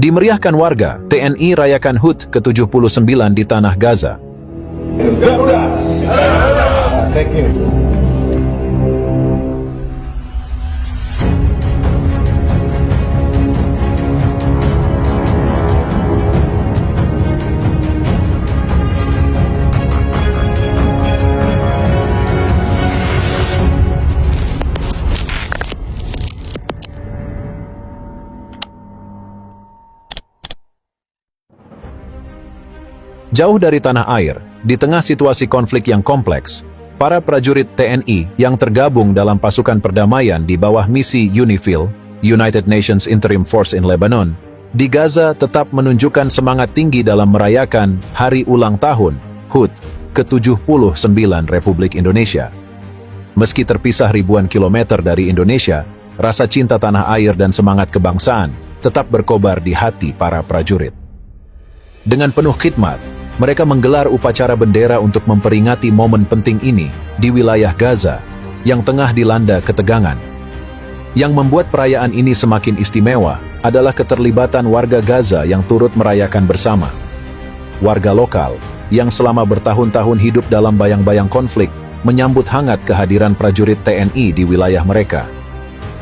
Dimeriahkan warga, TNI rayakan HUT ke-79 di Tanah Gaza. Thank you. Jauh dari tanah air, di tengah situasi konflik yang kompleks, para prajurit TNI yang tergabung dalam pasukan perdamaian di bawah misi UNIFIL, United Nations Interim Force in Lebanon, di Gaza tetap menunjukkan semangat tinggi dalam merayakan Hari Ulang Tahun HUT ke-79 Republik Indonesia. Meski terpisah ribuan kilometer dari Indonesia, rasa cinta tanah air dan semangat kebangsaan tetap berkobar di hati para prajurit. Dengan penuh khidmat, mereka menggelar upacara bendera untuk memperingati momen penting ini di wilayah Gaza yang tengah dilanda ketegangan. Yang membuat perayaan ini semakin istimewa adalah keterlibatan warga Gaza yang turut merayakan bersama. Warga lokal yang selama bertahun-tahun hidup dalam bayang-bayang konflik menyambut hangat kehadiran prajurit TNI di wilayah mereka.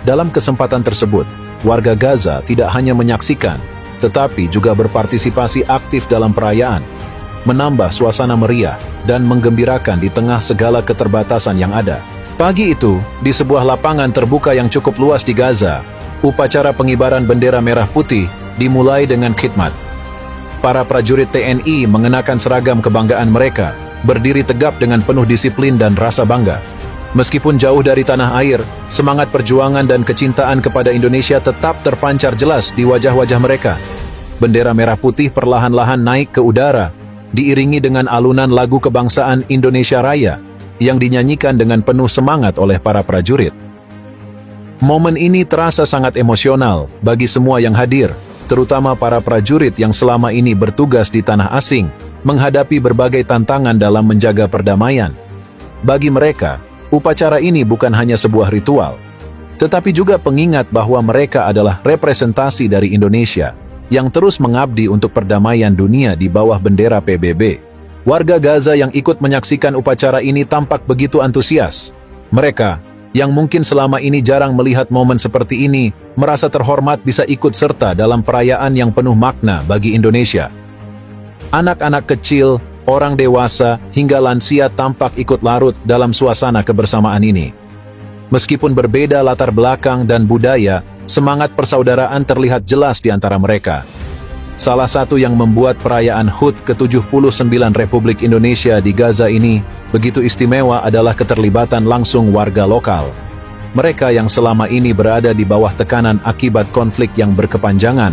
Dalam kesempatan tersebut, warga Gaza tidak hanya menyaksikan, tetapi juga berpartisipasi aktif dalam perayaan, menambah suasana meriah dan menggembirakan di tengah segala keterbatasan yang ada. Pagi itu, di sebuah lapangan terbuka yang cukup luas di Gaza, upacara pengibaran bendera merah putih dimulai dengan khidmat. Para prajurit TNI mengenakan seragam kebanggaan mereka, berdiri tegap dengan penuh disiplin dan rasa bangga. Meskipun jauh dari tanah air, semangat perjuangan dan kecintaan kepada Indonesia tetap terpancar jelas di wajah-wajah mereka. Bendera merah putih perlahan-lahan naik ke udara, diiringi dengan alunan lagu kebangsaan Indonesia Raya yang dinyanyikan dengan penuh semangat oleh para prajurit. Momen ini terasa sangat emosional bagi semua yang hadir, terutama para prajurit yang selama ini bertugas di tanah asing, menghadapi berbagai tantangan dalam menjaga perdamaian. Bagi mereka, upacara ini bukan hanya sebuah ritual, tetapi juga pengingat bahwa mereka adalah representasi dari Indonesia yang terus mengabdi untuk perdamaian dunia di bawah bendera PBB. Warga Gaza yang ikut menyaksikan upacara ini tampak begitu antusias. Mereka, yang mungkin selama ini jarang melihat momen seperti ini, merasa terhormat bisa ikut serta dalam perayaan yang penuh makna bagi Indonesia. Anak-anak kecil, orang dewasa, hingga lansia tampak ikut larut dalam suasana kebersamaan ini. Meskipun berbeda latar belakang dan budaya, semangat persaudaraan terlihat jelas di antara mereka. Salah satu yang membuat perayaan HUT ke-79 Republik Indonesia di Gaza ini begitu istimewa adalah keterlibatan langsung warga lokal. Mereka yang selama ini berada di bawah tekanan akibat konflik yang berkepanjangan,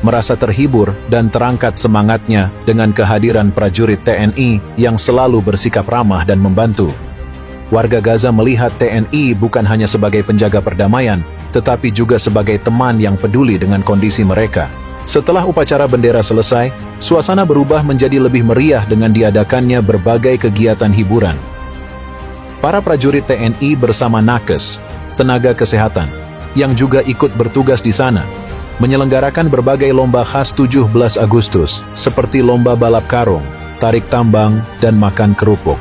merasa terhibur dan terangkat semangatnya dengan kehadiran prajurit TNI yang selalu bersikap ramah dan membantu. Warga Gaza melihat TNI bukan hanya sebagai penjaga perdamaian, tetapi juga sebagai teman yang peduli dengan kondisi mereka. Setelah upacara bendera selesai, suasana berubah menjadi lebih meriah dengan diadakannya berbagai kegiatan hiburan. Para prajurit TNI bersama nakes, tenaga kesehatan, yang juga ikut bertugas di sana, menyelenggarakan berbagai lomba khas 17 Agustus, seperti lomba balap karung, tarik tambang, dan makan kerupuk.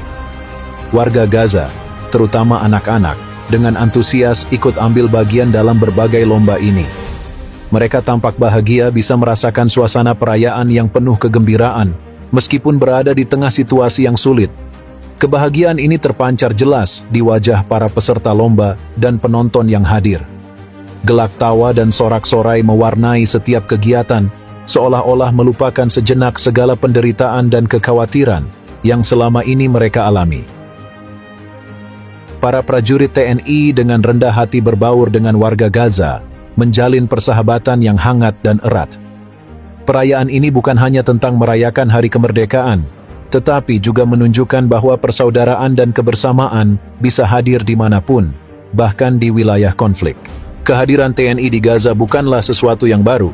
Warga Gaza, terutama anak-anak, dengan antusias ikut ambil bagian dalam berbagai lomba ini. Mereka tampak bahagia bisa merasakan suasana perayaan yang penuh kegembiraan, meskipun berada di tengah situasi yang sulit. Kebahagiaan ini terpancar jelas di wajah para peserta lomba dan penonton yang hadir. Gelak tawa dan sorak-sorai mewarnai setiap kegiatan, seolah-olah melupakan sejenak segala penderitaan dan kekhawatiran yang selama ini mereka alami. Para prajurit TNI dengan rendah hati berbaur dengan warga Gaza, menjalin persahabatan yang hangat dan erat. Perayaan ini bukan hanya tentang merayakan hari kemerdekaan, tetapi juga menunjukkan bahwa persaudaraan dan kebersamaan bisa hadir dimanapun, bahkan di wilayah konflik. Kehadiran TNI di Gaza bukanlah sesuatu yang baru.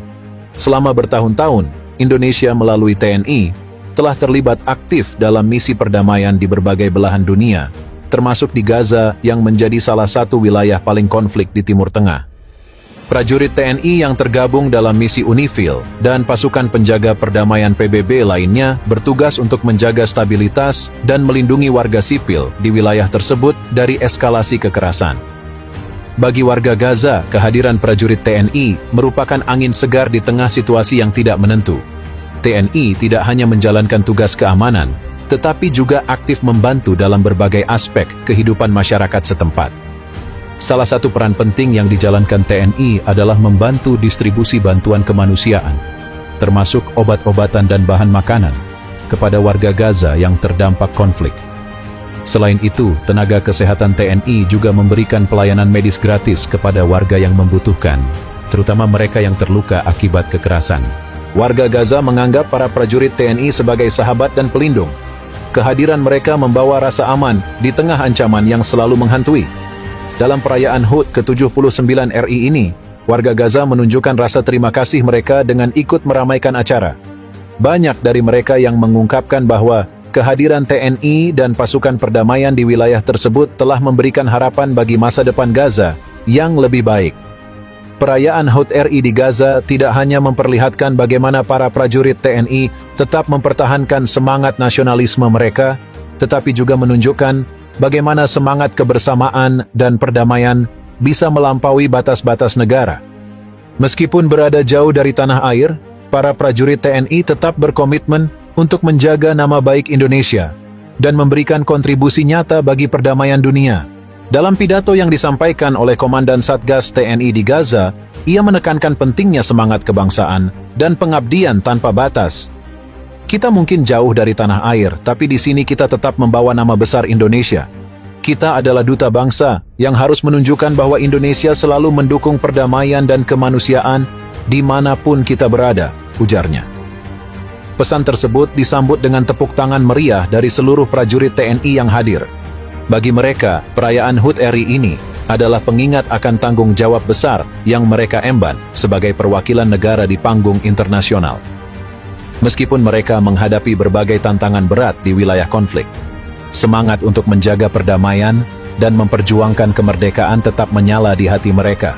Selama bertahun-tahun, Indonesia melalui TNI telah terlibat aktif dalam misi perdamaian di berbagai belahan dunia, termasuk di Gaza yang menjadi salah satu wilayah paling konflik di Timur Tengah. Prajurit TNI yang tergabung dalam misi UNIFIL dan pasukan penjaga perdamaian PBB lainnya bertugas untuk menjaga stabilitas dan melindungi warga sipil di wilayah tersebut dari eskalasi kekerasan. Bagi warga Gaza, kehadiran prajurit TNI merupakan angin segar di tengah situasi yang tidak menentu. TNI tidak hanya menjalankan tugas keamanan, tetapi juga aktif membantu dalam berbagai aspek kehidupan masyarakat setempat. Salah satu peran penting yang dijalankan TNI adalah membantu distribusi bantuan kemanusiaan, termasuk obat-obatan dan bahan makanan, kepada warga Gaza yang terdampak konflik. Selain itu, tenaga kesehatan TNI juga memberikan pelayanan medis gratis kepada warga yang membutuhkan, terutama mereka yang terluka akibat kekerasan. Warga Gaza menganggap para prajurit TNI sebagai sahabat dan pelindung. Kehadiran mereka membawa rasa aman di tengah ancaman yang selalu menghantui. Dalam perayaan HUT ke-79 RI ini, warga Gaza menunjukkan rasa terima kasih mereka dengan ikut meramaikan acara. Banyak dari mereka yang mengungkapkan bahwa kehadiran TNI dan pasukan perdamaian di wilayah tersebut telah memberikan harapan bagi masa depan Gaza yang lebih baik. Perayaan HUT RI di Gaza tidak hanya memperlihatkan bagaimana para prajurit TNI tetap mempertahankan semangat nasionalisme mereka, tetapi juga menunjukkan bagaimana semangat kebersamaan dan perdamaian bisa melampaui batas-batas negara. Meskipun berada jauh dari tanah air, para prajurit TNI tetap berkomitmen untuk menjaga nama baik Indonesia dan memberikan kontribusi nyata bagi perdamaian dunia. Dalam pidato yang disampaikan oleh Komandan Satgas TNI di Gaza, ia menekankan pentingnya semangat kebangsaan dan pengabdian tanpa batas. Kita mungkin jauh dari tanah air, tapi di sini kita tetap membawa nama besar Indonesia. Kita adalah duta bangsa yang harus menunjukkan bahwa Indonesia selalu mendukung perdamaian dan kemanusiaan dimanapun kita berada, ujarnya. Pesan tersebut disambut dengan tepuk tangan meriah dari seluruh prajurit TNI yang hadir. Bagi mereka, perayaan HUT RI ini adalah pengingat akan tanggung jawab besar yang mereka emban sebagai perwakilan negara di panggung internasional. Meskipun mereka menghadapi berbagai tantangan berat di wilayah konflik, semangat untuk menjaga perdamaian dan memperjuangkan kemerdekaan tetap menyala di hati mereka.